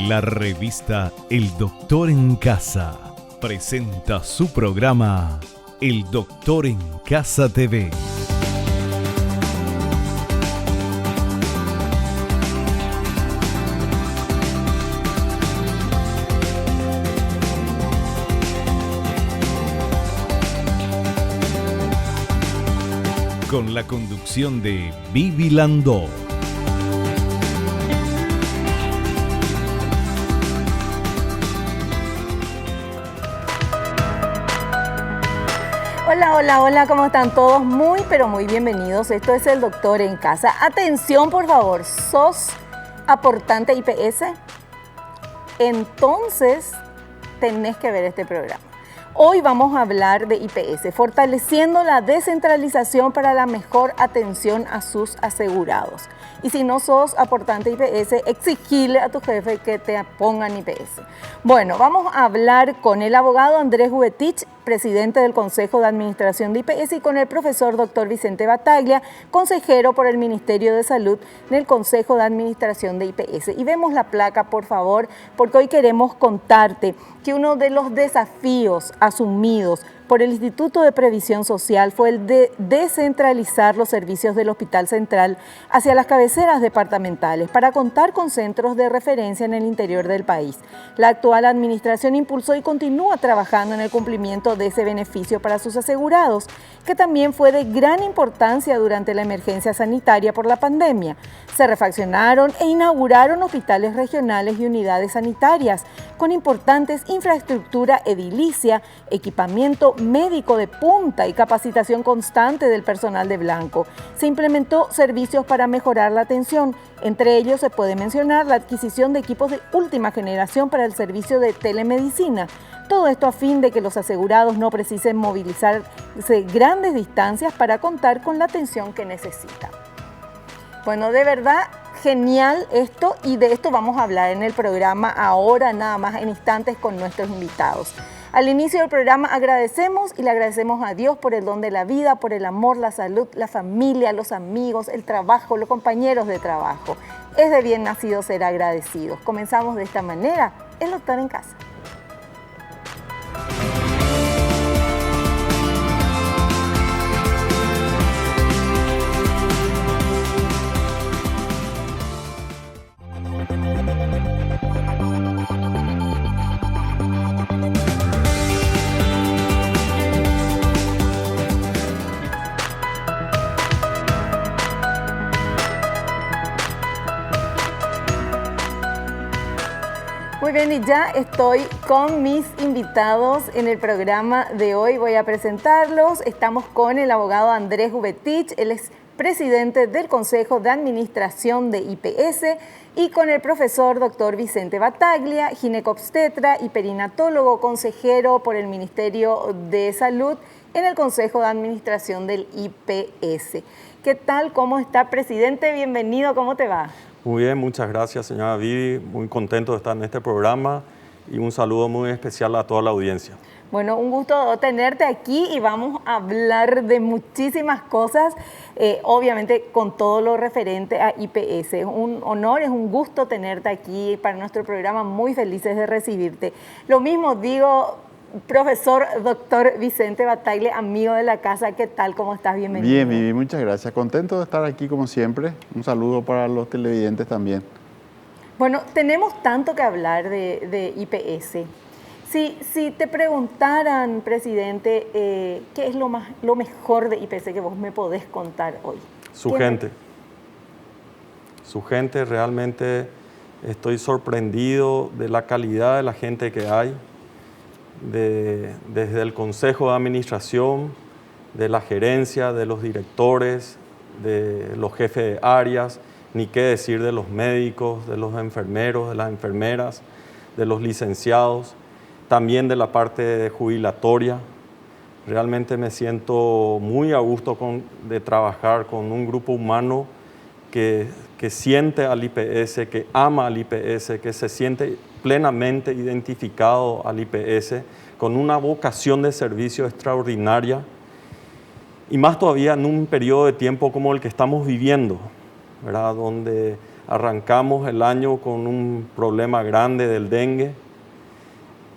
La revista El Doctor en Casa presenta su programa El Doctor en Casa TV. Con la conducción de Vivi Landó. Hola, ¿cómo están todos? Muy, pero muy bienvenidos. Esto es El Doctor en Casa. Atención, por favor, ¿sos aportante IPS? Entonces, tenés que ver este programa. Hoy vamos a hablar de IPS, fortaleciendo la descentralización para la mejor atención a sus asegurados. Y si no sos aportante IPS, exigirle a tu jefe que te pongan IPS. Bueno, vamos a hablar con el abogado Andrés Jubetich, presidente del Consejo de Administración de IPS, y con el profesor Dr. Vicente Battaglia, consejero por el Ministerio de Salud del Consejo de Administración de IPS. Y vemos la placa, por favor, porque hoy queremos contarte que uno de los desafíos asumidos por el Instituto de Previsión Social fue el de descentralizar los servicios del Hospital Central hacia las cabeceras departamentales para contar con centros de referencia en el interior del país. La actual administración impulsó y continúa trabajando en el cumplimiento de ese beneficio para sus asegurados, que también fue de gran importancia durante la emergencia sanitaria por la pandemia. Se refaccionaron e inauguraron hospitales regionales y unidades sanitarias con importantes infraestructura edilicia, equipamiento médico de punta y capacitación constante del personal de blanco. Se implementó servicios para mejorar la atención. Entre ellos se puede mencionar la adquisición de equipos de última generación para el servicio de telemedicina. Todo esto a fin de que los asegurados no precisen movilizarse grandes distancias para contar con la atención que necesitan. Bueno, de verdad, genial esto, y de esto vamos a hablar en el programa ahora, nada más en instantes, con nuestros invitados. Al inicio del programa agradecemos y le agradecemos a Dios por el don de la vida, por el amor, la salud, la familia, los amigos, el trabajo, los compañeros de trabajo. Es de bien nacido ser agradecidos. Comenzamos de esta manera, El Doctor en Casa. Muy bien, y ya estoy con mis invitados en el programa de hoy. Voy a presentarlos. Estamos con el abogado Andrés Jubetich, él es presidente del Consejo de Administración de IPS, y con el profesor Dr. Vicente Battaglia, ginecobstetra y perinatólogo, consejero por el Ministerio de Salud en el Consejo de Administración del IPS. ¿Qué tal? ¿Cómo está, presidente? Bienvenido, ¿cómo te va? Muy bien, muchas gracias, señora Vivi. Muy contento de estar en este programa y un saludo muy especial a toda la audiencia. Bueno, un gusto tenerte aquí y vamos a hablar de muchísimas cosas, obviamente con todo lo referente a IPS. Es un honor, es un gusto tenerte aquí para nuestro programa, muy felices de recibirte. Lo mismo digo, profesor Dr. Vicente Battaglia, amigo de la casa, ¿qué tal? ¿Cómo estás? Bienvenido. Bien, Vivi, muchas gracias. Contento de estar aquí como siempre. Un saludo para los televidentes también. Bueno, tenemos tanto que hablar de IPS. Si te preguntaran, presidente, ¿qué es lo mejor de IPS que vos me podés contar hoy? Su gente. Su gente, realmente estoy sorprendido de la calidad de la gente que hay. Desde el Consejo de Administración, de la gerencia, de los directores, de los jefes de áreas, ni qué decir de los médicos, de los enfermeros, de las enfermeras, de los licenciados, también de la parte jubilatoria. Realmente me siento muy a gusto de trabajar con un grupo humano que siente al IPS, que ama al IPS, que se siente plenamente identificado al IPS, con una vocación de servicio extraordinaria, y más todavía en un periodo de tiempo como el que estamos viviendo, ¿verdad? Donde Arrancamos el año con un problema grande del dengue,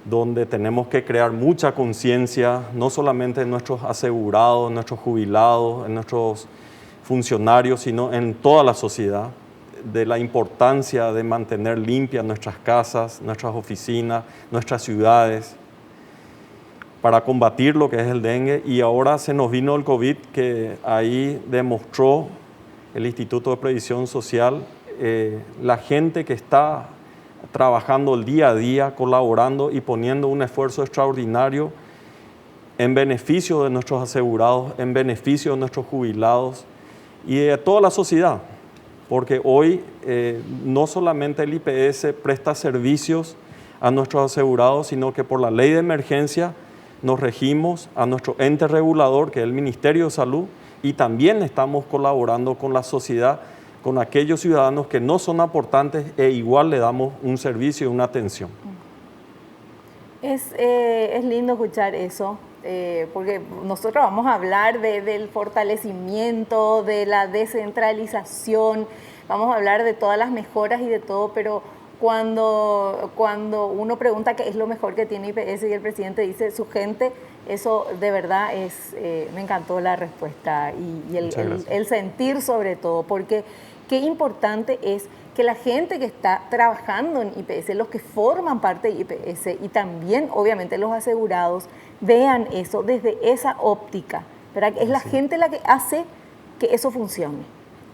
donde tenemos que crear mucha conciencia, no solamente en nuestros asegurados, en nuestros jubilados, en nuestros funcionarios, sino en toda la sociedad, de la importancia de mantener limpias nuestras casas, nuestras oficinas, nuestras ciudades, para combatir lo que es el dengue. Y ahora se nos vino el COVID, que ahí demostró el Instituto de Previsión Social, la gente que está trabajando el día a día, colaborando y poniendo un esfuerzo extraordinario en beneficio de nuestros asegurados, en beneficio de nuestros jubilados y de toda la sociedad. Porque hoy no solamente el IPS presta servicios a nuestros asegurados, sino que por la ley de emergencia nos regimos a nuestro ente regulador, que es el Ministerio de Salud, y también estamos colaborando con la sociedad, con aquellos ciudadanos que no son aportantes e igual le damos un servicio y una atención. Es lindo escuchar eso, porque nosotros vamos a hablar del fortalecimiento, de la descentralización, vamos a hablar de todas las mejoras y de todo, pero cuando uno pregunta qué es lo mejor que tiene IPS y el presidente dice su gente, eso de verdad me encantó la respuesta y el sentir sobre todo, porque qué importante es que la gente que está trabajando en IPS, los que forman parte de IPS y también obviamente los asegurados, vean eso desde esa óptica, ¿verdad? Es la gente la que hace que eso funcione.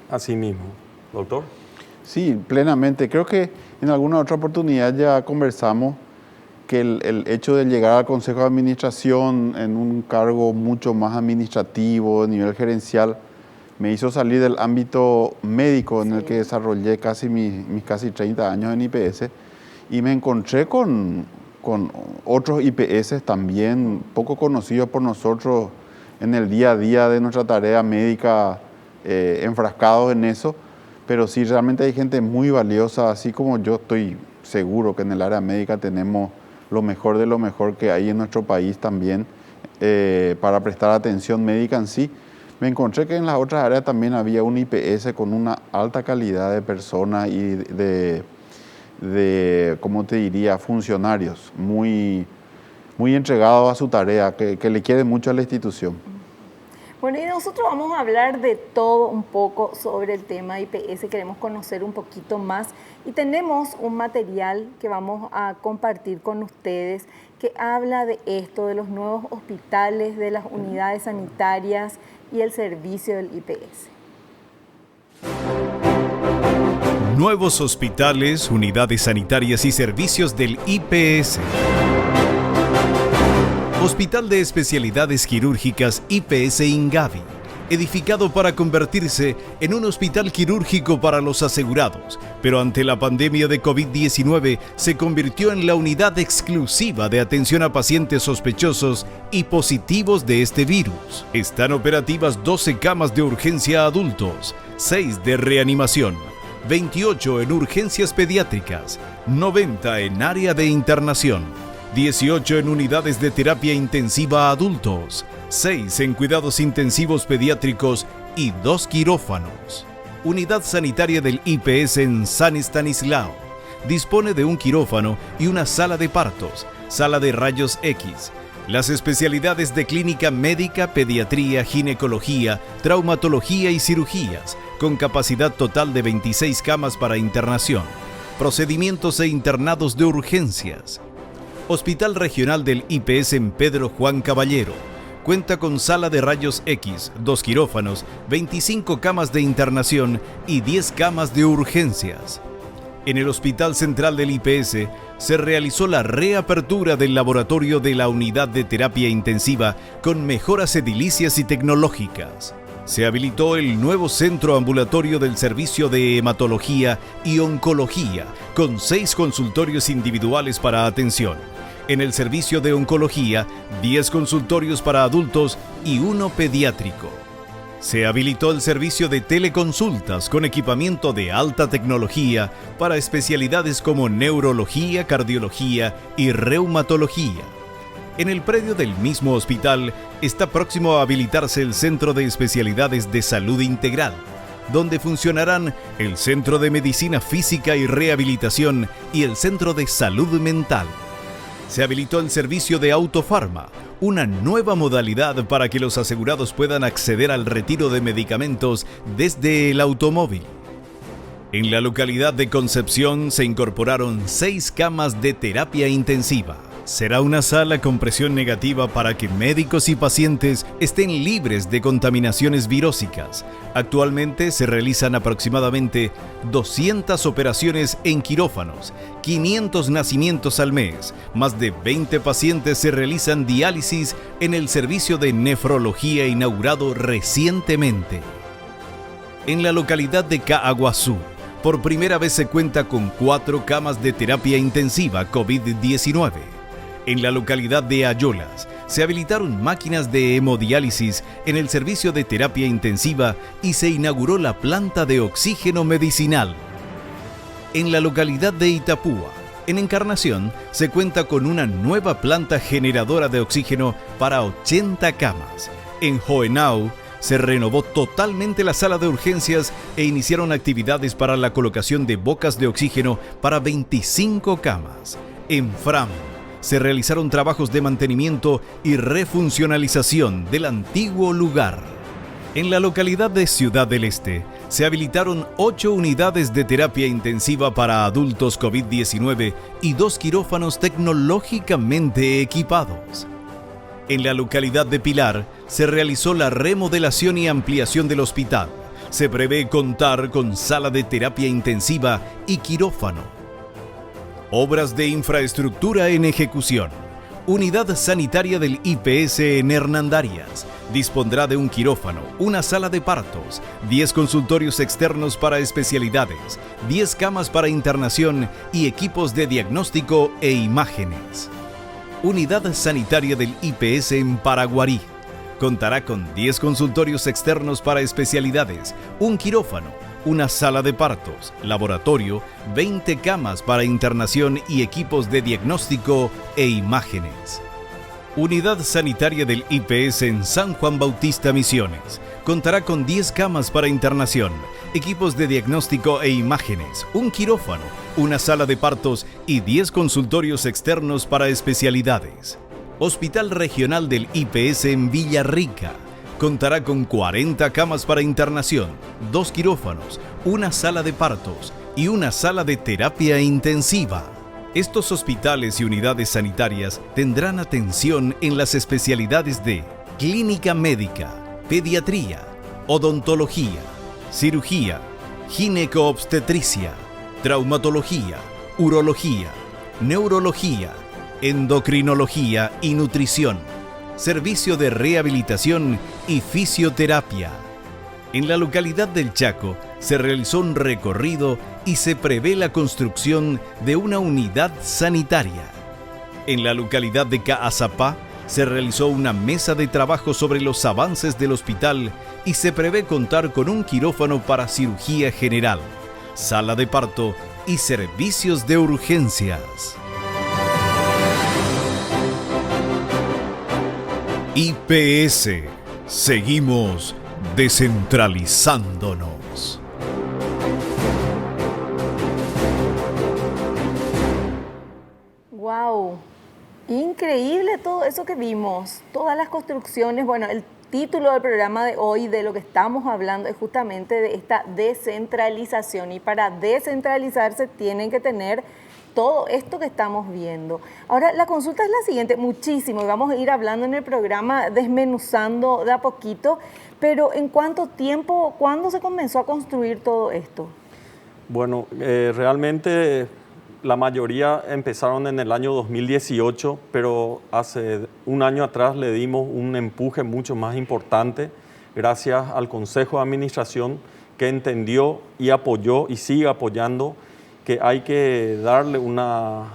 Así mismo. Doctor. Sí, plenamente. Creo que en alguna otra oportunidad ya conversamos que el hecho de llegar al Consejo de Administración en un cargo mucho más administrativo, a nivel gerencial, me hizo salir del ámbito médico en el que desarrollé mis casi 30 años en IPS y me encontré con otros IPS también poco conocidos por nosotros en el día a día de nuestra tarea médica, enfrascados en eso, pero sí realmente hay gente muy valiosa, así como yo estoy seguro que en el área médica tenemos lo mejor de lo mejor que hay en nuestro país también para prestar atención médica en sí. Me encontré que en las otras áreas también había un IPS con una alta calidad de personas y de ¿cómo te diría?, funcionarios muy entregados a su tarea, que le quieren mucho a la institución. Bueno, y nosotros vamos a hablar de todo un poco sobre el tema IPS, queremos conocer un poquito más y tenemos un material que vamos a compartir con ustedes que habla de esto, de los nuevos hospitales, de las unidades sanitarias y el servicio del IPS. Nuevos hospitales, unidades sanitarias y servicios del IPS. Hospital de Especialidades Quirúrgicas IPS Ingavi, edificado para convertirse en un hospital quirúrgico para los asegurados, pero ante la pandemia de COVID-19 se convirtió en la unidad exclusiva de atención a pacientes sospechosos y positivos de este virus. Están operativas 12 camas de urgencia a adultos, 6 de reanimación, 28 en urgencias pediátricas, 90 en área de internación, 18 en unidades de terapia intensiva a adultos, 6 en cuidados intensivos pediátricos y 2 quirófanos. Unidad sanitaria del IPS en San Estanislao. Dispone de un quirófano y una sala de partos, sala de rayos X. Las especialidades de clínica médica, pediatría, ginecología, traumatología y cirugías, con capacidad total de 26 camas para internación. Procedimientos e internados de urgencias. Hospital Regional del IPS en Pedro Juan Caballero. Cuenta con sala de rayos X, 2 quirófanos, 25 camas de internación y 10 camas de urgencias. En el Hospital Central del IPS se realizó la reapertura del laboratorio de la unidad de terapia intensiva con mejoras edilicias y tecnológicas. Se habilitó el nuevo centro ambulatorio del servicio de hematología y oncología, con 6 consultorios individuales para atención. En el servicio de oncología, 10 consultorios para adultos y 1 pediátrico. Se habilitó el servicio de teleconsultas con equipamiento de alta tecnología para especialidades como neurología, cardiología y reumatología. En el predio del mismo hospital está próximo a habilitarse el Centro de Especialidades de Salud Integral, donde funcionarán el Centro de Medicina Física y Rehabilitación y el Centro de Salud Mental. Se habilitó el servicio de Autofarma, una nueva modalidad para que los asegurados puedan acceder al retiro de medicamentos desde el automóvil. En la localidad de Concepción se incorporaron 6 camas de terapia intensiva. Será una sala con presión negativa para que médicos y pacientes estén libres de contaminaciones virósicas. Actualmente se realizan aproximadamente 200 operaciones en quirófanos, 500 nacimientos al mes, más de 20 pacientes se realizan diálisis en el servicio de nefrología inaugurado recientemente. En la localidad de Caaguazú, por primera vez se cuenta con 4 camas de terapia intensiva COVID-19. En la localidad de Ayolas, se habilitaron máquinas de hemodiálisis en el servicio de terapia intensiva y se inauguró la planta de oxígeno medicinal. En la localidad de Itapúa, en Encarnación, se cuenta con una nueva planta generadora de oxígeno para 80 camas. En Hohenau, se renovó totalmente la sala de urgencias e iniciaron actividades para la colocación de bocas de oxígeno para 25 camas. En Fram, se realizaron trabajos de mantenimiento y refuncionalización del antiguo lugar. En la localidad de Ciudad del Este, se habilitaron 8 unidades de terapia intensiva para adultos COVID-19 y 2 quirófanos tecnológicamente equipados. En la localidad de Pilar, se realizó la remodelación y ampliación del hospital. Se prevé contar con sala de terapia intensiva y quirófano. Obras de infraestructura en ejecución. Unidad sanitaria del IPS en Hernandarias. Dispondrá de un quirófano, una sala de partos, 10 consultorios externos para especialidades, 10 camas para internación y equipos de diagnóstico e imágenes. Unidad sanitaria del IPS en Paraguarí. Contará con 10 consultorios externos para especialidades, un quirófano, una sala de partos, laboratorio, 20 camas para internación y equipos de diagnóstico e imágenes. Unidad sanitaria del IPS en San Juan Bautista Misiones. Contará con 10 camas para internación, equipos de diagnóstico e imágenes, un quirófano, una sala de partos y 10 consultorios externos para especialidades. Hospital Regional del IPS en Villarrica. Contará con 40 camas para internación, 2 quirófanos, una sala de partos y una sala de terapia intensiva. Estos hospitales y unidades sanitarias tendrán atención en las especialidades de clínica médica, pediatría, odontología, cirugía, gineco-obstetricia, traumatología, urología, neurología, endocrinología y nutrición, servicio de rehabilitación y fisioterapia. En la localidad del Chaco se realizó un recorrido y se prevé la construcción de una unidad sanitaria. En la localidad de Caazapá se realizó una mesa de trabajo sobre los avances del hospital y se prevé contar con un quirófano para cirugía general, sala de parto y servicios de urgencias. IPS. Seguimos descentralizándonos. ¡Wow! Increíble todo eso que vimos, todas las construcciones. Bueno, el título del programa de hoy, de lo que estamos hablando, es justamente de esta descentralización. Y para descentralizarse tienen que tener todo esto que estamos viendo. Ahora, la consulta es la siguiente, muchísimo, y vamos a ir hablando en el programa, desmenuzando de a poquito, pero ¿en cuánto tiempo, cuándo se comenzó a construir todo esto? Bueno, realmente la mayoría empezaron en el año 2018, pero hace un año atrás le dimos un empuje mucho más importante gracias al Consejo de Administración, que entendió y apoyó y sigue apoyando que hay que darle una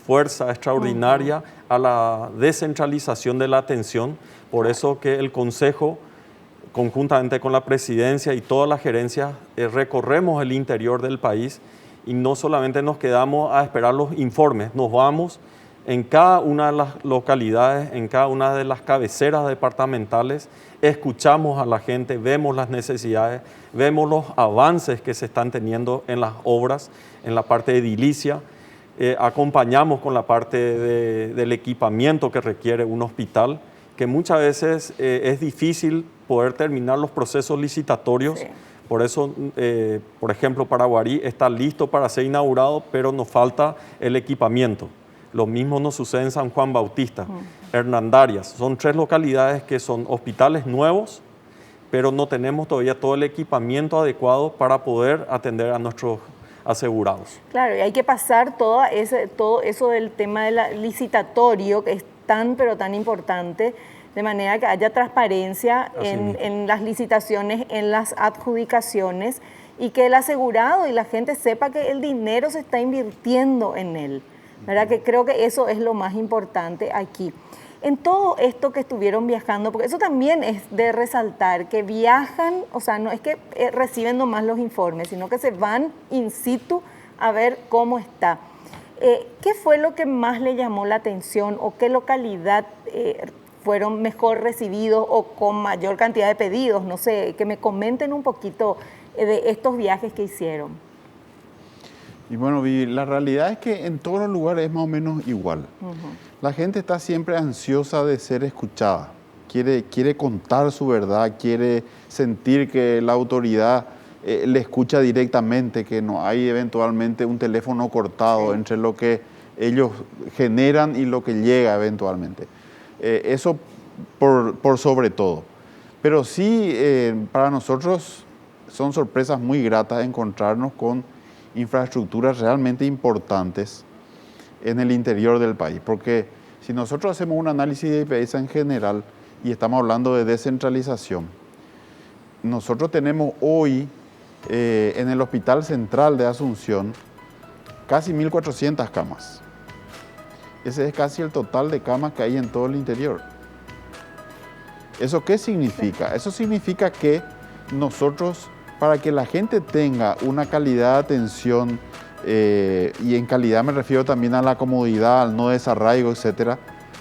fuerza extraordinaria a la descentralización de la atención. Por eso que el Consejo, conjuntamente con la Presidencia y toda la gerencia, recorremos el interior del país y no solamente nos quedamos a esperar los informes, nos vamos en cada una de las localidades, en cada una de las cabeceras departamentales, escuchamos a la gente, vemos las necesidades, vemos los avances que se están teniendo en las obras, en la parte edilicia, acompañamos con la parte del equipamiento que requiere un hospital, que muchas veces es difícil poder terminar los procesos licitatorios. Sí. Por eso, por ejemplo, Paraguarí está listo para ser inaugurado, pero nos falta el equipamiento. Lo mismo nos sucede en San Juan Bautista, Hernandarias. Son 3 localidades que son hospitales nuevos, pero no tenemos todavía todo el equipamiento adecuado para poder atender a nuestros asegurados. Claro, y hay que pasar todo eso del tema del licitatorio, que es tan, pero tan importante, de manera que haya transparencia en las licitaciones, en las adjudicaciones, y que el asegurado y la gente sepa que el dinero se está invirtiendo en él. ¿Verdad? Que creo que eso es lo más importante aquí. En todo esto que estuvieron viajando, porque eso también es de resaltar, que viajan, o sea, no es que reciben nomás los informes, sino que se van in situ a ver cómo está. ¿Qué fue lo que más le llamó la atención o qué localidad fueron mejor recibidos o con mayor cantidad de pedidos? No sé, que me comenten un poquito de estos viajes que hicieron. Y bueno, Vivi, la realidad es que en todos los lugares es más o menos igual. La gente está siempre ansiosa de ser escuchada, quiere contar su verdad, quiere sentir que la autoridad le escucha directamente, que no hay eventualmente un teléfono cortado entre lo que ellos generan y lo que llega eventualmente. Eso por sobre todo. Pero sí, para nosotros son sorpresas muy gratas encontrarnos con infraestructuras realmente importantes en el interior del país, porque si nosotros hacemos un análisis de IPS en general y estamos hablando de descentralización, nosotros tenemos hoy en el Hospital Central de Asunción casi 1.400 camas. Ese es casi el total de camas que hay en todo el interior. ¿Eso qué significa? Eso significa que nosotros, para que la gente tenga una calidad de atención, y en calidad me refiero también a la comodidad, al no desarraigo, etcétera,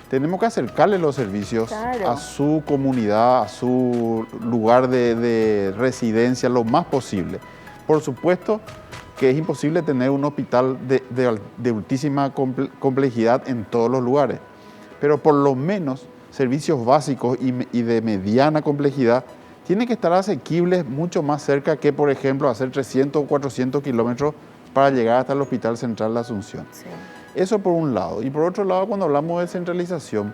tenemos que acercarle los servicios a su comunidad, a su lugar de residencia lo más posible. Por supuesto que es imposible tener un hospital de altísima complejidad en todos los lugares, pero por lo menos servicios básicos y de mediana complejidad tienen que estar asequibles mucho más cerca que, por ejemplo, hacer 300 o 400 kilómetros para llegar hasta el Hospital Central de Asunción. Sí. Eso por un lado. Y por otro lado, cuando hablamos de centralización,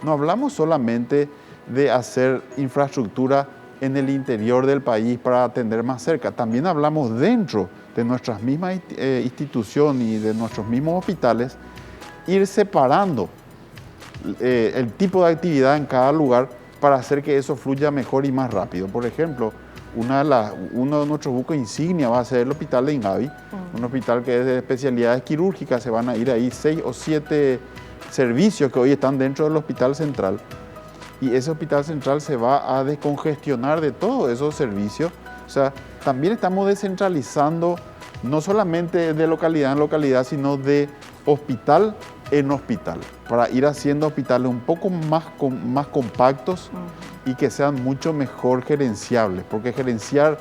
no hablamos solamente de hacer infraestructura en el interior del país para atender más cerca. También hablamos dentro de nuestras mismas instituciones y de nuestros mismos hospitales, ir separando el tipo de actividad en cada lugar para hacer que eso fluya mejor y más rápido. Por ejemplo, uno de nuestros buques insignia va a ser el Hospital de Ingavi, un hospital que es de especialidades quirúrgicas. Se van a ir ahí 6 o 7 servicios que hoy están dentro del Hospital Central, y ese Hospital Central se va a descongestionar de todos esos servicios. O sea, también estamos descentralizando no solamente de localidad en localidad, sino de hospital en hospital, para ir haciendo hospitales un poco más compactos y que sean mucho mejor gerenciables, porque gerenciar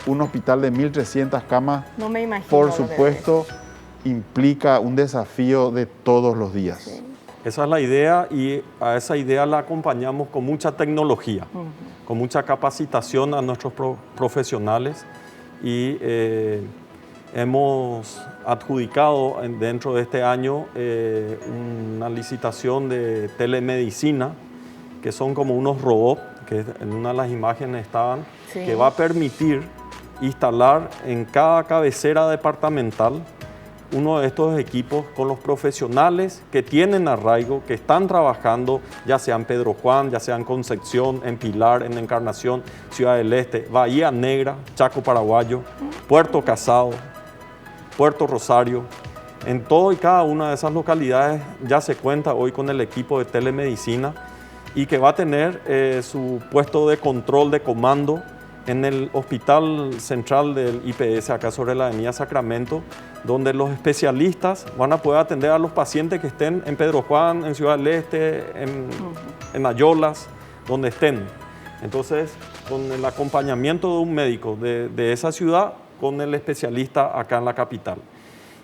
un hospital de 1.300 camas, no me imagino, por supuesto, implica un desafío de todos los días. Sí. Esa es la idea, y a esa idea la acompañamos con mucha tecnología, con mucha capacitación a nuestros profesionales, y hemos adjudicado dentro de este año una licitación de telemedicina, que son como unos robots, que en una de las imágenes estaban, que va a permitir instalar en cada cabecera departamental uno de estos equipos con los profesionales que tienen arraigo, que están trabajando, ya sea en Pedro Juan, ya sea en Concepción, en Pilar, en Encarnación, Ciudad del Este, Bahía Negra, Chaco Paraguayo, Puerto Casado, Puerto Rosario. En todo y cada una de esas localidades ya se cuenta hoy con el equipo de telemedicina, y que va a tener su puesto de control de comando en el Hospital Central del IPS, acá sobre la avenida Sacramento, donde los especialistas van a poder atender a los pacientes que estén en Pedro Juan, en Ciudad del Este, en Ayolas, donde estén. Entonces, con el acompañamiento de un médico de esa ciudad, con el especialista acá en la capital.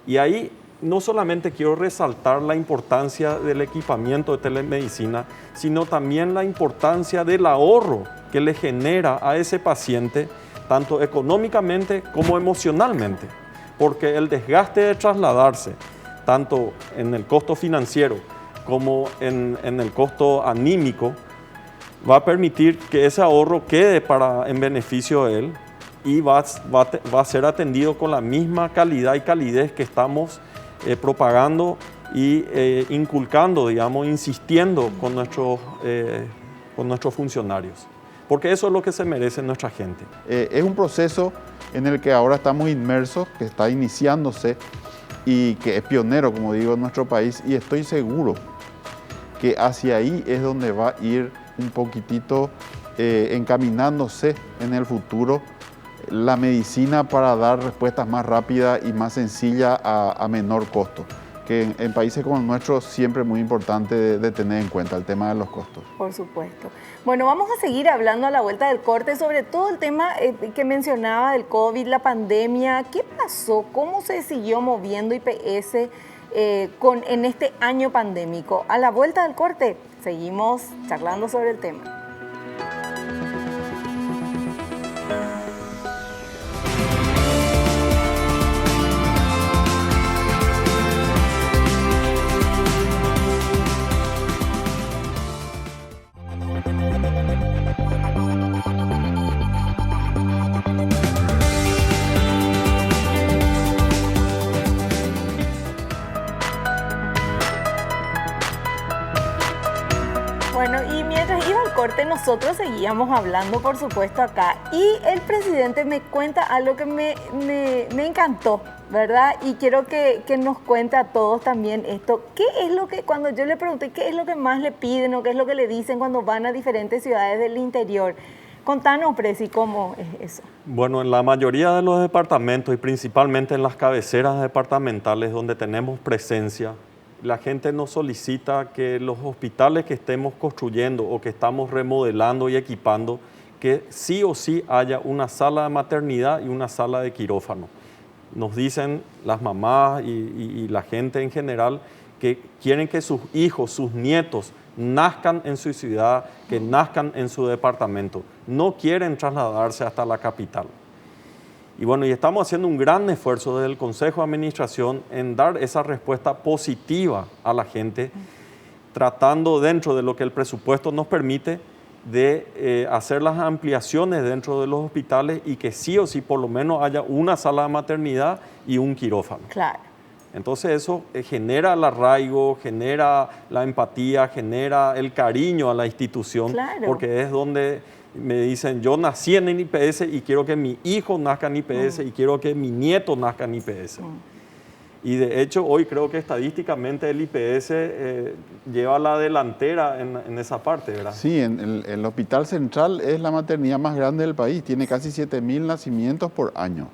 Y ahí no solamente quiero resaltar la importancia del equipamiento de telemedicina, sino también la importancia del ahorro que le genera a ese paciente, tanto económicamente como emocionalmente, porque el desgaste de trasladarse, tanto en el costo financiero como en el costo anímico, va a permitir que ese ahorro quede en beneficio de él y va a ser atendido con la misma calidad y calidez que estamos propagando y inculcando, digamos, insistiendo con nuestros funcionarios. Porque eso es lo que se merece nuestra gente. Es un proceso en el que ahora estamos inmersos, que está iniciándose y que es pionero, como digo, en nuestro país. Y estoy seguro que hacia ahí es donde va a ir un poquitito encaminándose en el futuro la medicina para dar respuestas más rápidas y más sencillas a menor costo, que en países como el nuestro siempre es muy importante de tener en cuenta el tema de los costos. Por supuesto. Bueno, vamos a seguir hablando a la vuelta del corte sobre todo el tema que mencionaba del COVID, la pandemia. ¿Qué pasó? ¿Cómo se siguió moviendo IPS en este año pandémico? A la vuelta del corte seguimos charlando sobre el tema. Bueno, y mientras iba al corte, nosotros seguíamos hablando, por supuesto, acá. Y el presidente me cuenta algo que me encantó, ¿verdad? Y quiero que nos cuente a todos también esto. ¿Qué es lo que, cuando yo le pregunté, qué es lo que más le piden o qué es lo que le dicen cuando van a diferentes ciudades del interior? Contanos, Presi, ¿cómo es eso? Bueno, en la mayoría de los departamentos y principalmente en las cabeceras departamentales donde tenemos presencia, la gente nos solicita que los hospitales que estemos construyendo o que estamos remodelando y equipando, que sí o sí haya una sala de maternidad y una sala de quirófano. Nos dicen las mamás y la gente en general que quieren que sus hijos, sus nietos, nazcan en su ciudad, que nazcan en su departamento. No quieren trasladarse hasta la capital. Y bueno, y estamos haciendo un gran esfuerzo desde el Consejo de Administración en dar esa respuesta positiva a la gente, tratando dentro de lo que el presupuesto nos permite de hacer las ampliaciones dentro de los hospitales y que sí o sí por lo menos haya una sala de maternidad y un quirófano. Claro. Entonces eso genera el arraigo, genera la empatía, genera el cariño a la institución, claro, porque es donde me dicen, yo nací en el IPS y quiero que mi hijo nazca en IPS y quiero que mi nieto nazca en IPS. Y de hecho hoy creo que estadísticamente el IPS lleva la delantera en esa parte, ¿verdad? Sí, el Hospital Central es la maternidad más grande del país, tiene casi 7.000 nacimientos por año.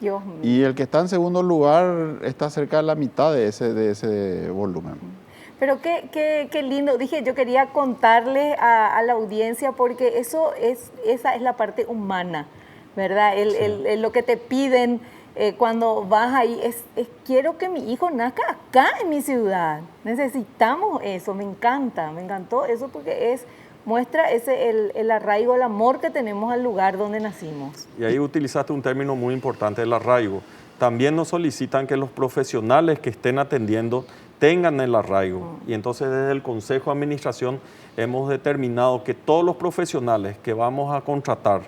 Dios mío. Y el que está en segundo lugar está cerca de la mitad de ese volumen. Pero qué lindo. Dije, yo quería contarle a la audiencia porque esa es la parte humana, ¿verdad? Lo que te piden cuando vas ahí es quiero que mi hijo nazca acá en mi ciudad. Necesitamos eso, me encantó eso porque muestra el arraigo, el amor que tenemos al lugar donde nacimos. Y ahí utilizaste un término muy importante, el arraigo. También nos solicitan que los profesionales que estén atendiendo tengan el arraigo. Y entonces desde el Consejo de Administración hemos determinado que todos los profesionales que vamos a contratar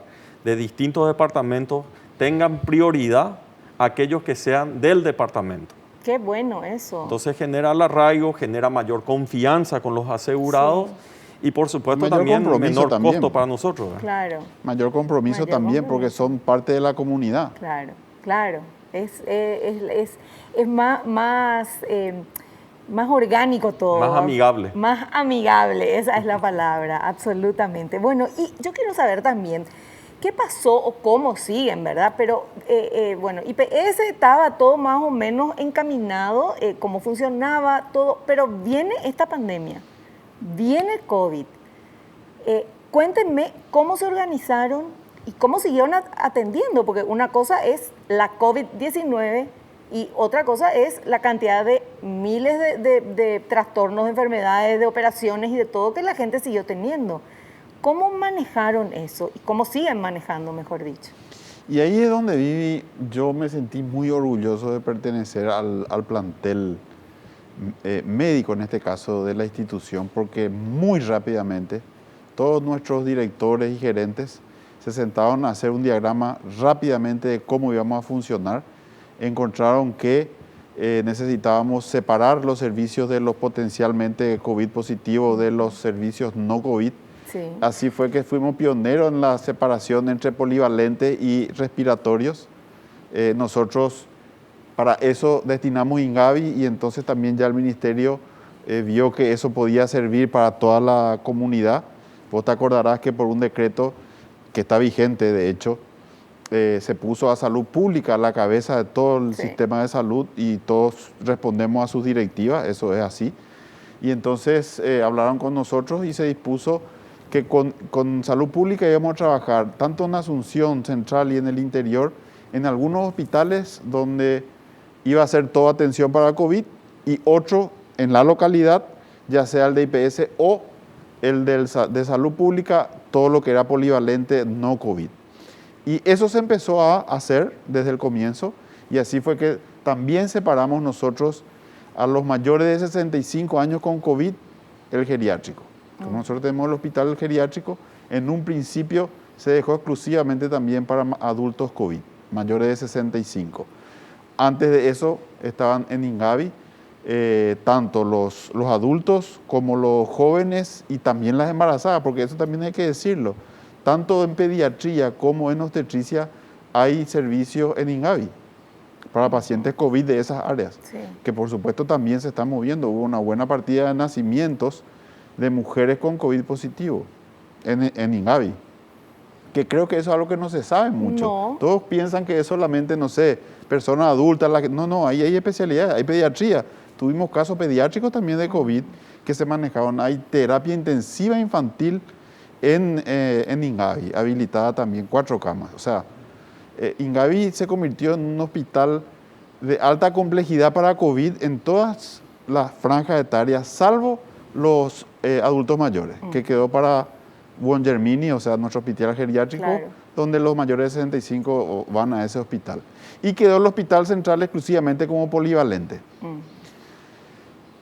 de distintos departamentos tengan prioridad a aquellos que sean del departamento. Qué bueno eso. Entonces genera el arraigo, genera mayor confianza con los asegurados. Sí. Y por supuesto también menor costo para nosotros, ¿verdad? Claro. Mayor compromiso también porque son parte de la comunidad. Claro. Es más orgánico todo. Más amigable. Más amigable, esa es la palabra, absolutamente. Bueno, y yo quiero saber también, ¿Qué pasó o cómo siguen, verdad? Pero bueno, IPS estaba todo más o menos encaminado, cómo funcionaba todo, pero viene esta pandemia, viene el COVID. Cuéntenme cómo se organizaron y cómo siguieron atendiendo, porque una cosa es la COVID-19 y otra cosa es la cantidad de miles de trastornos, de enfermedades, de operaciones y de todo que la gente siguió teniendo. ¿Cómo manejaron eso y cómo siguen manejando, mejor dicho? Y ahí es donde, Vivi, yo me sentí muy orgulloso de pertenecer al plantel médico, en este caso, de la institución, porque muy rápidamente todos nuestros directores y gerentes se sentaron a hacer un diagrama rápidamente de cómo íbamos a funcionar. Encontraron que necesitábamos separar los servicios de los potencialmente COVID positivos de los servicios no COVID. Sí. Así fue que fuimos pioneros en la separación entre polivalentes y respiratorios. Nosotros para eso destinamos INGAVI y entonces también ya el ministerio vio que eso podía servir para toda la comunidad. Vos te acordarás que por un decreto que está vigente, de hecho, se puso a salud pública a la cabeza de todo el sistema de salud y todos respondemos a sus directivas, eso es así. Y entonces hablaron con nosotros y se dispuso que con salud pública íbamos a trabajar tanto en Asunción Central y en el interior, en algunos hospitales donde iba a ser toda atención para COVID y otro en la localidad, ya sea el de IPS o el de salud pública, todo lo que era polivalente no COVID. Y eso se empezó a hacer desde el comienzo y así fue que también separamos nosotros a los mayores de 65 años con COVID, el geriátrico. Como nosotros tenemos el hospital geriátrico, en un principio se dejó exclusivamente también para adultos COVID, mayores de 65. Antes de eso estaban en INGAVI tanto los adultos como los jóvenes y también las embarazadas, porque eso también hay que decirlo. Tanto en pediatría como en obstetricia hay servicios en INGAVI para pacientes COVID de esas áreas, que por supuesto también se están moviendo. Hubo una buena partida de nacimientos de mujeres con COVID positivo en INGAVI, que creo que eso es algo que no se sabe mucho. No. Todos piensan que es solamente, no sé, personas adultas. No, ahí hay especialidades, hay pediatría. Tuvimos casos pediátricos también de COVID que se manejaban. Hay terapia intensiva infantil en INGAVI, habilitada también 4 camas. O sea, INGAVI se convirtió en un hospital de alta complejidad para COVID en todas las franjas etarias, salvo los adultos mayores, que quedó para Buon Germini, o sea, nuestro hospital geriátrico, claro, donde los mayores de 65 van a ese hospital. Y quedó el hospital central exclusivamente como polivalente.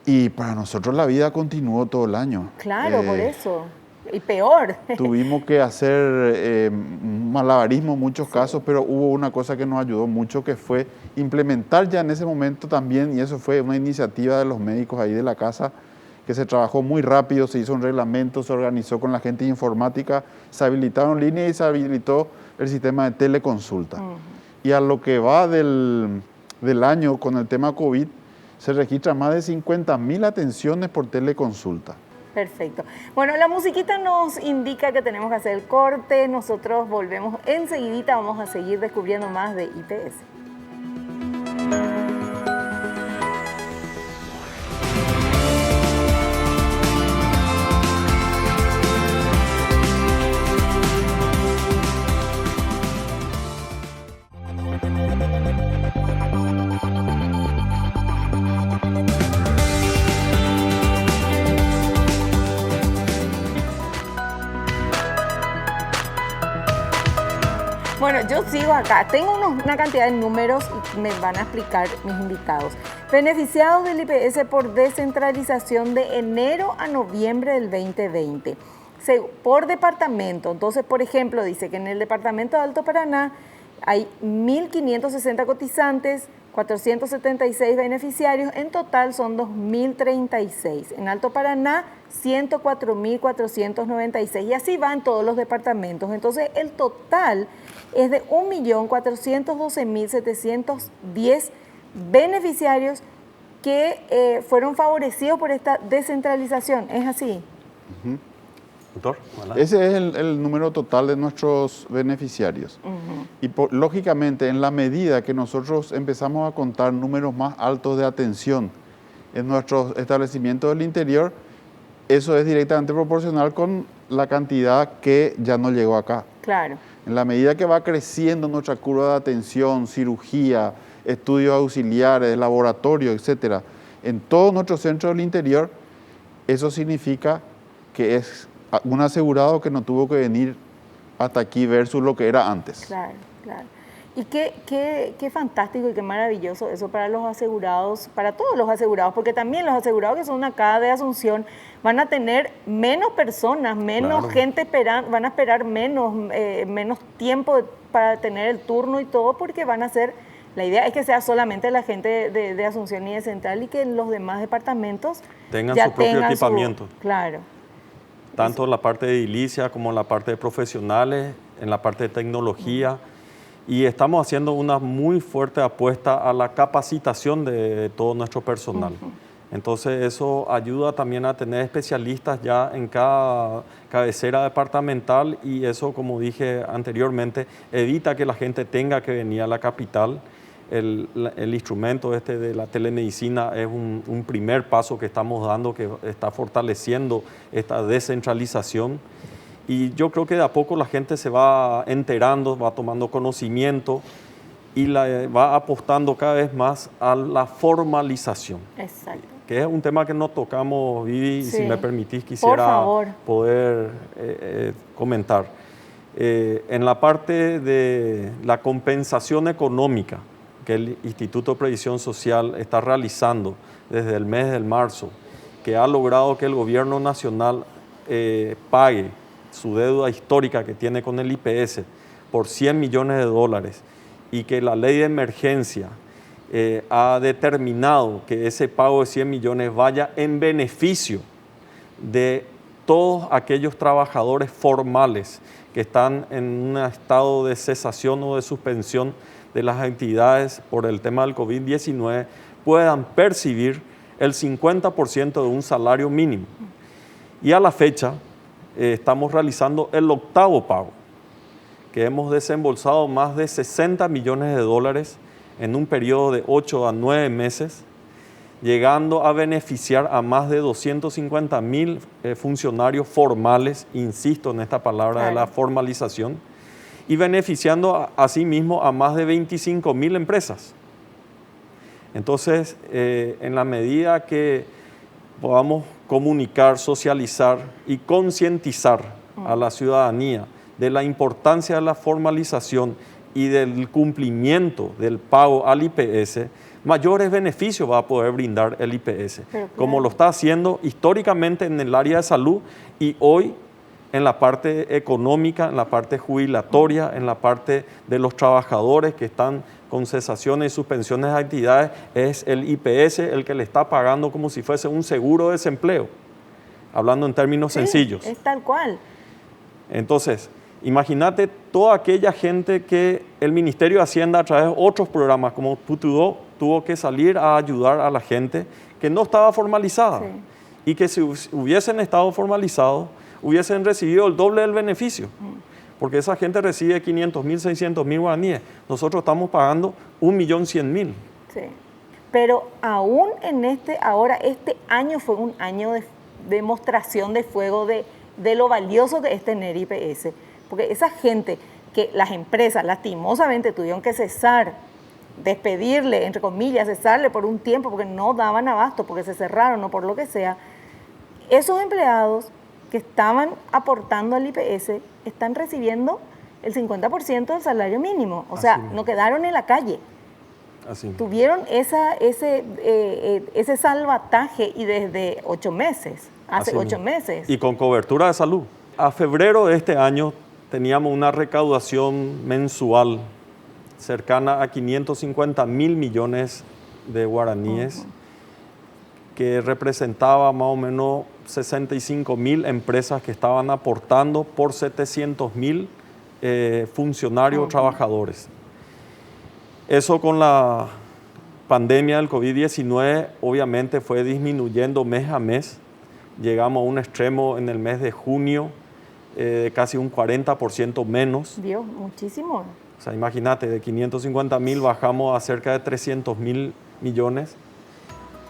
Y para nosotros la vida continuó todo el año. Claro, por eso. Y peor. Tuvimos que hacer malabarismo en muchos casos, pero hubo una cosa que nos ayudó mucho, que fue implementar ya en ese momento también, y eso fue una iniciativa de los médicos ahí de la casa, que se trabajó muy rápido, se hizo un reglamento, se organizó con la gente de informática, se habilitaron líneas y se habilitó el sistema de teleconsulta. Y a lo que va del año con el tema COVID, se registran más de 50.000 atenciones por teleconsulta. Perfecto. Bueno, la musiquita nos indica que tenemos que hacer el corte. Nosotros volvemos enseguidita. Vamos a seguir descubriendo más de IPS. Bueno, yo sigo acá. Tengo una cantidad de números y me van a explicar mis invitados. Beneficiados del IPS por descentralización de enero a noviembre del 2020. Por departamento. Entonces, por ejemplo, dice que en el departamento de Alto Paraná hay 1.560 cotizantes, 476 beneficiarios, en total son 2.036. En Alto Paraná, 104.496 y así van todos los departamentos. Entonces, el total es de 1.412.710 beneficiarios que fueron favorecidos por esta descentralización. ¿Es así? Doctor, adelante. Ese es el número total de nuestros beneficiarios. Y lógicamente, en la medida que nosotros empezamos a contar números más altos de atención en nuestros establecimientos del interior, eso es directamente proporcional con la cantidad que ya no llegó acá. Claro. En la medida que va creciendo nuestra curva de atención, cirugía, estudios auxiliares, laboratorio, etcétera, en todos nuestros centros del interior, eso significa que es un asegurado que no tuvo que venir hasta aquí versus lo que era antes. Claro, claro. Y qué fantástico y qué maravilloso eso para los asegurados, para todos los asegurados, porque también los asegurados que son acá de Asunción van a tener menos personas, menos gente esperando, van a esperar menos tiempo para tener el turno y todo, porque van a ser, la idea es que sea solamente la gente de Asunción y de Central y que los demás departamentos tengan ya su propio tengan equipamiento. Claro. Tanto en la parte de edilicia como en la parte de profesionales, en la parte de tecnología. Y estamos haciendo una muy fuerte apuesta a la capacitación de todo nuestro personal. Entonces eso ayuda también a tener especialistas ya en cada cabecera departamental y eso, como dije anteriormente, evita que la gente tenga que venir a la capital. El instrumento este de la telemedicina es un primer paso que estamos dando, que está fortaleciendo esta descentralización. Y yo creo que de a poco la gente se va enterando, va tomando conocimiento y va apostando cada vez más a la formalización. Exacto. Que es un tema que no tocamos, Vivi, y Sí. si me permitís quisiera poder comentar. En la parte de la compensación económica que el Instituto de Previsión Social está realizando desde el mes de marzo, que ha logrado que el gobierno nacional pague su deuda histórica que tiene con el IPS por 100 millones de dólares y que la ley de emergencia ha determinado que ese pago de 100 millones vaya en beneficio de todos aquellos trabajadores formales que están en un estado de cesación o de suspensión de las actividades por el tema del COVID-19, puedan percibir el 50% de un salario mínimo. Y a la fecha, estamos realizando el 8º pago, que hemos desembolsado más de 60 millones de dólares en un periodo de 8 a 9 meses, llegando a beneficiar a más de 250.000 funcionarios formales, insisto en esta palabra de la formalización, y beneficiando asimismo a más de 25.000 empresas. Entonces, en la medida que podamos comunicar, socializar y concientizar a la ciudadanía de la importancia de la formalización y del cumplimiento del pago al IPS, mayores beneficios va a poder brindar el IPS, como lo está haciendo históricamente en el área de salud y hoy en la parte económica, en la parte jubilatoria, en la parte de los trabajadores que están con cesaciones y suspensiones de actividades, es el IPS el que le está pagando como si fuese un seguro de desempleo, hablando en términos sencillos. Es tal cual. Entonces, imagínate toda aquella gente que el Ministerio de Hacienda a través de otros programas como Putudó tuvo que salir a ayudar a la gente que no estaba formalizada y que si hubiesen estado formalizados hubiesen recibido el doble del beneficio. Porque esa gente recibe 500.000, 600.000 guaraníes. Nosotros estamos pagando 1.100.000. Sí. Pero aún en este año fue un año de demostración de fuego de lo valioso que es tener IPS. Porque esa gente que las empresas lastimosamente tuvieron que cesar, despedirle, entre comillas, cesarle por un tiempo porque no daban abasto, porque se cerraron o por lo que sea, esos empleados que estaban aportando al IPS están recibiendo el 50% del salario mínimo. O sea, no quedaron en la calle. Tuvieron ese salvataje y desde 8 meses, hace 8 meses. Y con cobertura de salud. A febrero de este año teníamos una recaudación mensual cercana a 550.000 millones de guaraníes, que representaba más o menos 65.000 empresas que estaban aportando por 700.000 funcionarios o trabajadores. Eso con la pandemia del COVID-19 obviamente fue disminuyendo mes a mes. Llegamos a un extremo en el mes de junio casi un 40% menos. Dios, muchísimo. O sea, imagínate, de 550.000 bajamos a cerca de 300.000 millones.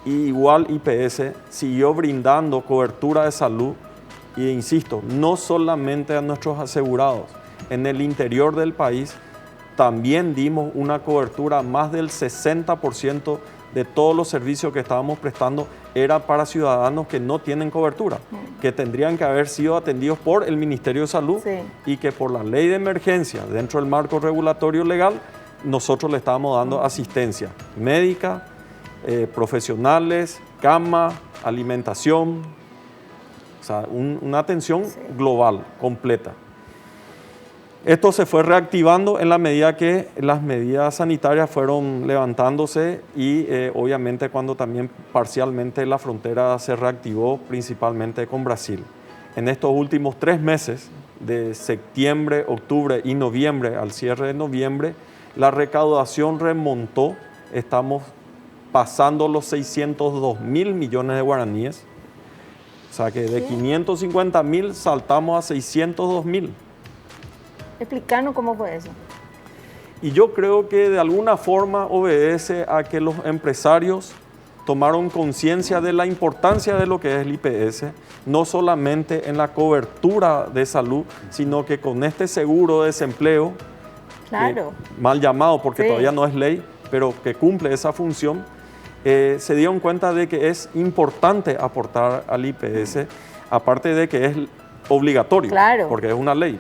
Y igual IPS siguió brindando cobertura de salud, e insisto, no solamente a nuestros asegurados. En el interior del país también dimos una cobertura, más del 60% de todos los servicios que estábamos prestando era para ciudadanos que no tienen cobertura, que tendrían que haber sido atendidos por el Ministerio de Salud, Sí. y que por la ley de emergencia, dentro del marco regulatorio legal, nosotros le estábamos dando asistencia médica, profesionales, cama, alimentación, o sea, una atención global, completa. Esto se fue reactivando en la medida que las medidas sanitarias fueron levantándose y obviamente cuando también parcialmente la frontera se reactivó, principalmente con Brasil. En estos últimos 3 meses, de septiembre, octubre y noviembre, al cierre de noviembre, la recaudación remontó, estamos pasando los 602.000 millones de guaraníes, o sea que de 550.000 saltamos a 602.000. Explícanos cómo fue eso. Y yo creo que de alguna forma obedece a que los empresarios tomaron conciencia de la importancia de lo que es el IPS, no solamente en la cobertura de salud, sino que con este seguro de desempleo, Claro. mal llamado porque Sí. todavía no es ley, pero que cumple esa función, se dieron cuenta de que es importante aportar al IPS, aparte de que es obligatorio, Claro. porque es una ley.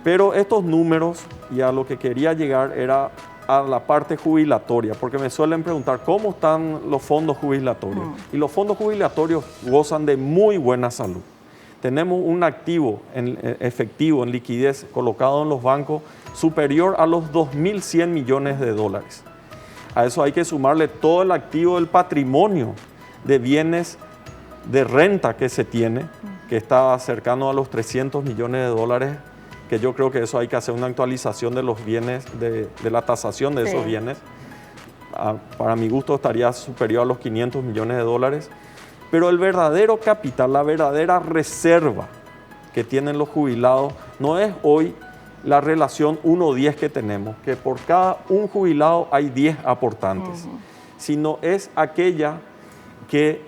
Pero estos números, y a lo que quería llegar era a la parte jubilatoria, porque me suelen preguntar cómo están los fondos jubilatorios. Y los fondos jubilatorios gozan de muy buena salud. Tenemos un activo efectivo, en liquidez, colocado en los bancos, superior a los 2.100 millones de dólares. A eso hay que sumarle todo el activo del patrimonio de bienes de renta que se tiene, que está cercano a los 300 millones de dólares, que yo creo que eso hay que hacer una actualización de los bienes, de la tasación de esos bienes. Para mi gusto estaría superior a los 500 millones de dólares. Pero el verdadero capital, la verdadera reserva que tienen los jubilados, no es hoy la relación 1:10 que tenemos, que por cada un jubilado hay 10 aportantes, sino es aquella que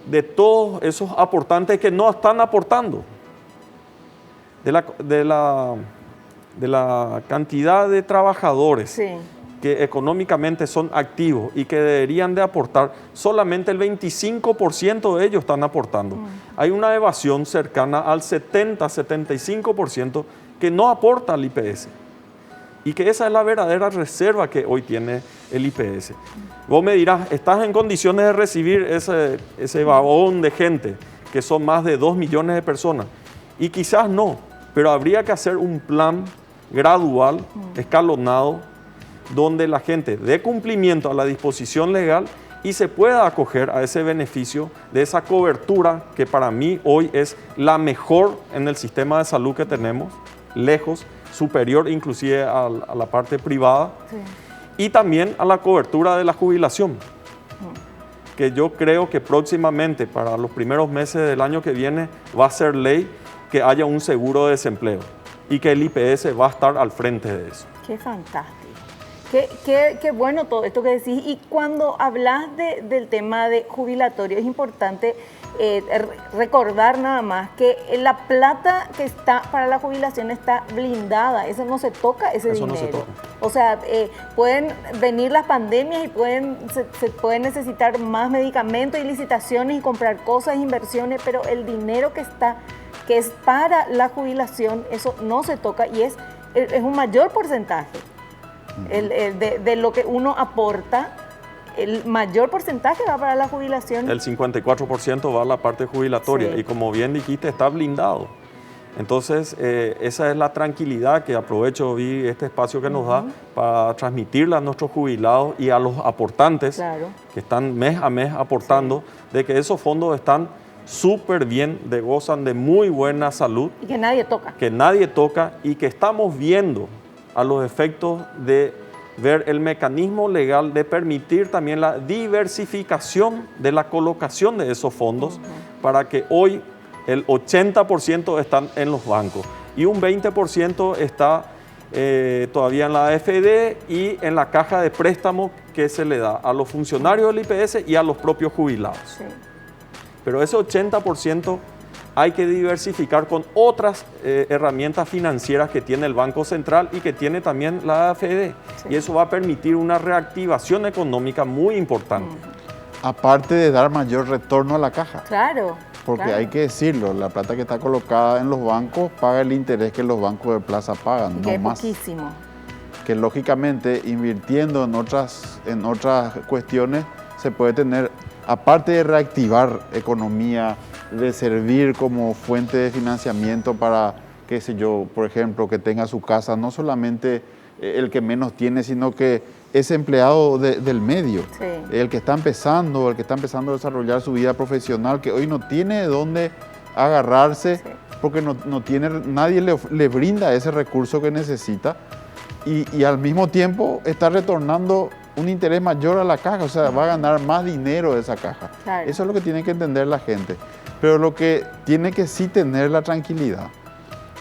de todos esos aportantes que no están aportando, de la cantidad de trabajadores Sí. que económicamente son activos y que deberían de aportar, solamente el 25% de ellos están aportando. Hay una evasión cercana al 70-75% que no aporta al IPS. Y que esa es la verdadera reserva que hoy tiene el IPS. Vos me dirás, ¿estás en condiciones de recibir ese vagón de gente, que son más de 2 millones de personas? Y quizás no, pero habría que hacer un plan gradual, escalonado, donde la gente dé cumplimiento a la disposición legal y se pueda acoger a ese beneficio de esa cobertura que para mí hoy es la mejor en el sistema de salud que tenemos, lejos, superior inclusive a la parte privada, y también a la cobertura de la jubilación, que yo creo que próximamente, para los primeros meses del año que viene, va a ser ley que haya un seguro de desempleo y que el IPS va a estar al frente de eso. Qué fantástico. Qué bueno todo esto que decís. Y cuando hablas del tema de jubilatorio, es importante recordar nada más que la plata que está para la jubilación está blindada. Eso no se toca, ese Eso no dinero. se toca. O sea, pueden venir las pandemias y se pueden necesitar más medicamentos y licitaciones y comprar cosas, inversiones, pero el dinero que es para la jubilación, eso no se toca y es un mayor porcentaje. De lo que uno aporta, el mayor porcentaje va para la jubilación. El 54% va a la parte jubilatoria, Sí. y como bien dijiste, está blindado. Entonces, esa es la tranquilidad que aprovecho, vi este espacio que nos da para transmitirle a nuestros jubilados y a los aportantes, Claro. que están mes a mes aportando, de que esos fondos están súper bien, gozan de muy buena salud, Y que nadie toca. que nadie toca, y que estamos viendo a los efectos de ver el mecanismo legal de permitir también la diversificación de la colocación de esos fondos, para que hoy el 80% están en los bancos y un 20% está todavía en la AFD y en la caja de préstamo que se le da a los funcionarios del IPS y a los propios jubilados. Sí. Pero ese 80% hay que diversificar con otras herramientas financieras que tiene el Banco Central y que tiene también la AFD. Sí. Y eso va a permitir una reactivación económica muy importante. Aparte de dar mayor retorno a la caja. Claro. Porque claro. hay que decirlo, la plata que está colocada en los bancos paga el interés que los bancos de plaza pagan, que no es más. Poquísimo. Que lógicamente invirtiendo en otras cuestiones se puede tener, aparte de reactivar economía, de servir como fuente de financiamiento para, qué sé yo, por ejemplo, que tenga su casa, no solamente el que menos tiene, sino que ese empleado del medio, sí. el que está empezando a desarrollar su vida profesional, que hoy no tiene de dónde agarrarse, sí. porque no tiene, nadie le brinda ese recurso que necesita y al mismo tiempo está retornando un interés mayor a la caja, o sea, va a ganar más dinero de esa caja. Claro. Eso es lo que tiene que entender la gente. Pero lo que tiene que sí tener la tranquilidad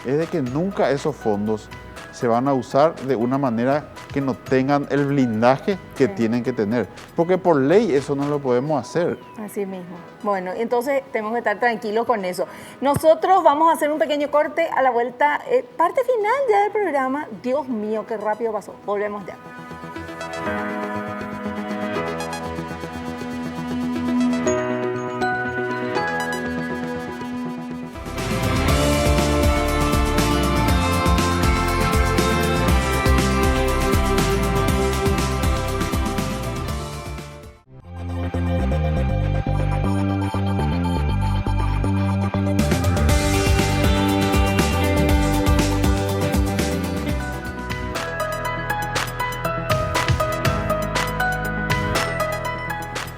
es de que nunca esos fondos se van a usar de una manera que no tengan el blindaje que sí. tienen que tener. Porque por ley eso no lo podemos hacer. Así mismo. Bueno, entonces tenemos que estar tranquilos con eso. Nosotros vamos a hacer un pequeño corte a la vuelta, parte final ya del programa. Dios mío, qué rápido pasó. Volvemos ya.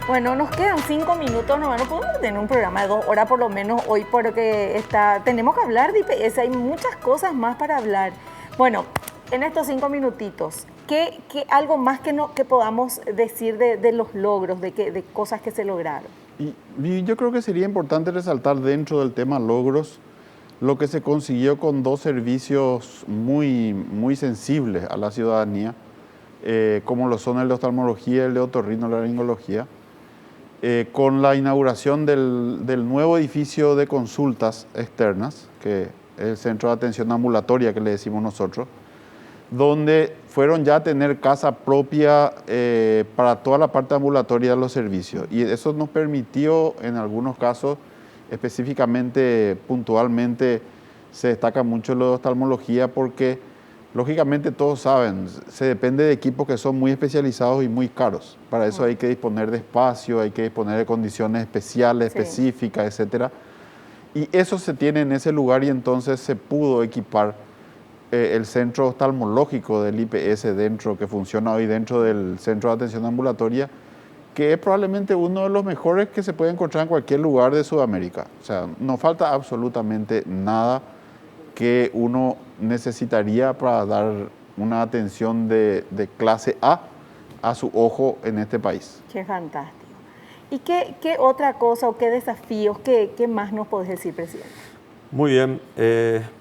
Bueno, nos quedan 5 minutos, no podemos tener un programa de 2 horas por lo menos hoy porque tenemos que hablar de IPS, hay muchas cosas más para hablar. Bueno, en estos 5 minutitos, ¿qué algo más que podamos decir de los logros, de cosas que se lograron? Y yo creo que sería importante resaltar dentro del tema logros lo que se consiguió con 2 servicios muy, muy sensibles a la ciudadanía, como lo son el de oftalmología y el de otorrinolaringología. Con la inauguración del nuevo edificio de consultas externas, que es el Centro de Atención Ambulatoria que le decimos nosotros, donde fueron ya a tener casa propia para toda la parte ambulatoria de los servicios. Y eso nos permitió, en algunos casos, específicamente, puntualmente, se destaca mucho lo de oftalmología porque, lógicamente, todos saben, se depende de equipos que son muy especializados y muy caros. Para eso hay que disponer de espacio, hay que disponer de condiciones especiales, sí. específicas, etc. Y eso se tiene en ese lugar y entonces se pudo equipar el centro oftalmológico del IPS que funciona hoy dentro del Centro de Atención Ambulatoria, que es probablemente uno de los mejores que se puede encontrar en cualquier lugar de Sudamérica. O sea, no falta absolutamente nada que uno necesitaría para dar una atención de clase A su ojo en este país. Qué fantástico. ¿Y qué otra cosa o qué desafíos, qué más nos podés decir, presidente? Muy bien,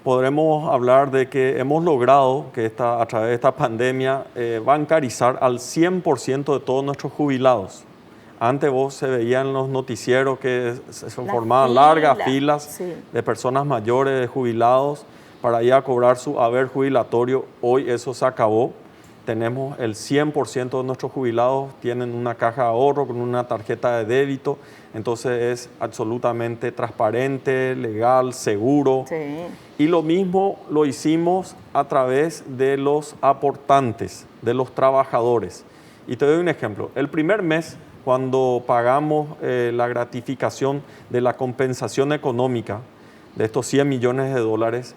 podremos hablar de que hemos logrado que a través de esta pandemia bancarizar al 100% de todos nuestros jubilados. Antes vos se veían en los noticieros que se formaban largas filas sí. de personas mayores, de jubilados, para ir a cobrar su haber jubilatorio. Hoy eso se acabó. Tenemos el 100% de nuestros jubilados tienen una caja de ahorro con una tarjeta de débito. Entonces es absolutamente transparente, legal, seguro. Sí. Y lo mismo lo hicimos a través de los aportantes, de los trabajadores. Y te doy un ejemplo. El primer mes, cuando pagamos la gratificación de la compensación económica de estos 100 millones de dólares,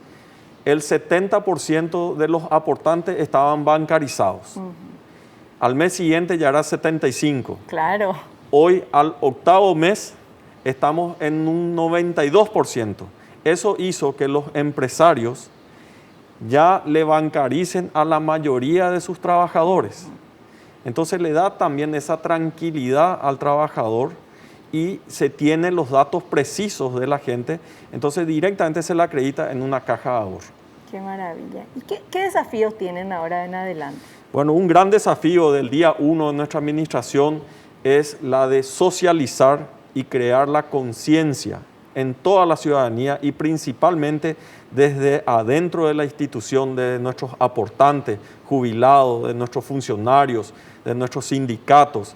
el 70% de los aportantes estaban bancarizados. Al mes siguiente ya era 75%. Claro. Hoy, al 8º mes, estamos en un 92%. Eso hizo que los empresarios ya le bancaricen a la mayoría de sus trabajadores. Entonces le da también esa tranquilidad al trabajador y se tienen los datos precisos de la gente, entonces directamente se la acredita en una caja de ahorro. Qué maravilla. ¿Y qué desafíos tienen ahora en adelante? Bueno, un gran desafío del día 1 de nuestra administración es la de socializar y crear la conciencia en toda la ciudadanía y principalmente desde adentro de la institución, de nuestros aportantes, jubilados, de nuestros funcionarios, de nuestros sindicatos,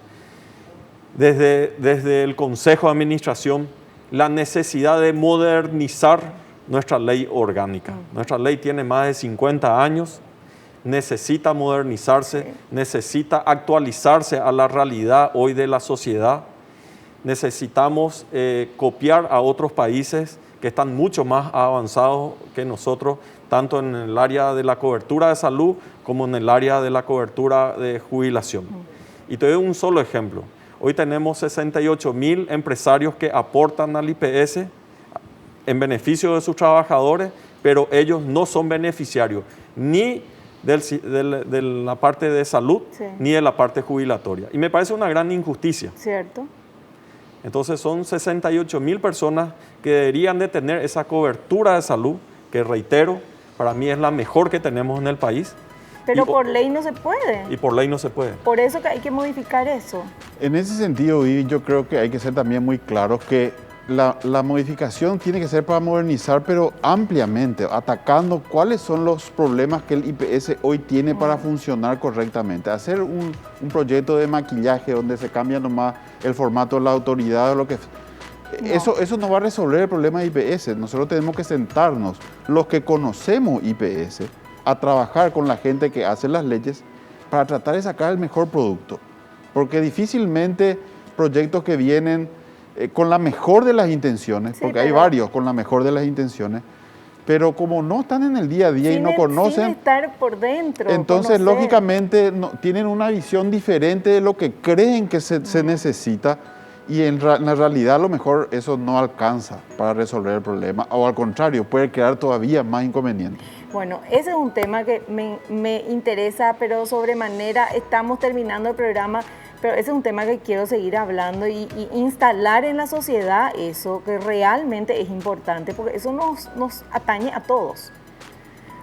desde el Consejo de Administración, la necesidad de modernizar nuestra ley orgánica. Nuestra ley tiene más de 50 años, necesita modernizarse, necesita actualizarse a la realidad hoy de la sociedad. Necesitamos copiar a otros países que están mucho más avanzados que nosotros, tanto en el área de la cobertura de salud como en el área de la cobertura de jubilación. Y te doy un solo ejemplo. Hoy tenemos 68.000 empresarios que aportan al IPS en beneficio de sus trabajadores, pero ellos no son beneficiarios ni de la parte de salud, ni de la parte jubilatoria. Y me parece una gran injusticia. Cierto. Entonces son 68.000 personas que deberían de tener esa cobertura de salud, que reitero, para mí es la mejor que tenemos en el país. Pero por ley no se puede. Y por ley no se puede. Por eso que hay que modificar eso. En ese sentido, yo creo que hay que ser también muy claros que la modificación tiene que ser para modernizar, pero ampliamente, atacando cuáles son los problemas que el IPS hoy tiene para funcionar correctamente. Hacer un proyecto de maquillaje donde se cambia nomás el formato de la autoridad o lo que... Eso no va a resolver el problema de IPS. Nosotros tenemos que sentarnos, los que conocemos IPS, a trabajar con la gente que hace las leyes para tratar de sacar el mejor producto. Porque difícilmente proyectos que vienen con la mejor de las intenciones, porque hay varios con la mejor de las intenciones, pero como no están en el día a día y no conocen... Sin estar por dentro. Entonces, lógicamente, tienen una visión diferente de lo que creen que se necesita y en la realidad a lo mejor eso no alcanza para resolver el problema, o al contrario, puede crear todavía más inconvenientes. Bueno, ese es un tema que me interesa, pero sobremanera estamos terminando el programa, pero ese es un tema que quiero seguir hablando y instalar en la sociedad eso que realmente es importante, porque eso nos atañe a todos.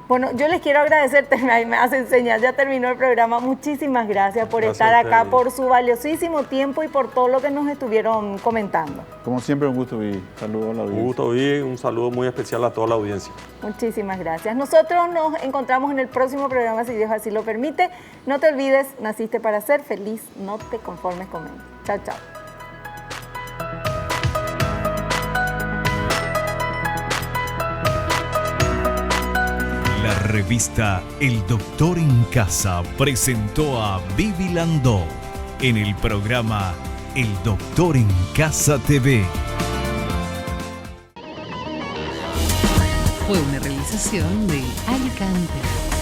Bueno, yo les quiero agradecer, me hacen señal, ya terminó el programa. Muchísimas gracias por estar acá, por su valiosísimo tiempo y por todo lo que nos estuvieron comentando. Como siempre, un gusto, Vi. Saludos a la audiencia. Un gusto, Vi. Un saludo muy especial a toda la audiencia. Muchísimas gracias. Nosotros nos encontramos en el próximo programa, si Dios así lo permite. No te olvides, naciste para ser feliz, no te conformes con menos. Chao, chao. La revista El Doctor en Casa presentó a Vivi Landó en el programa El Doctor en Casa TV. Fue una realización de Alicante.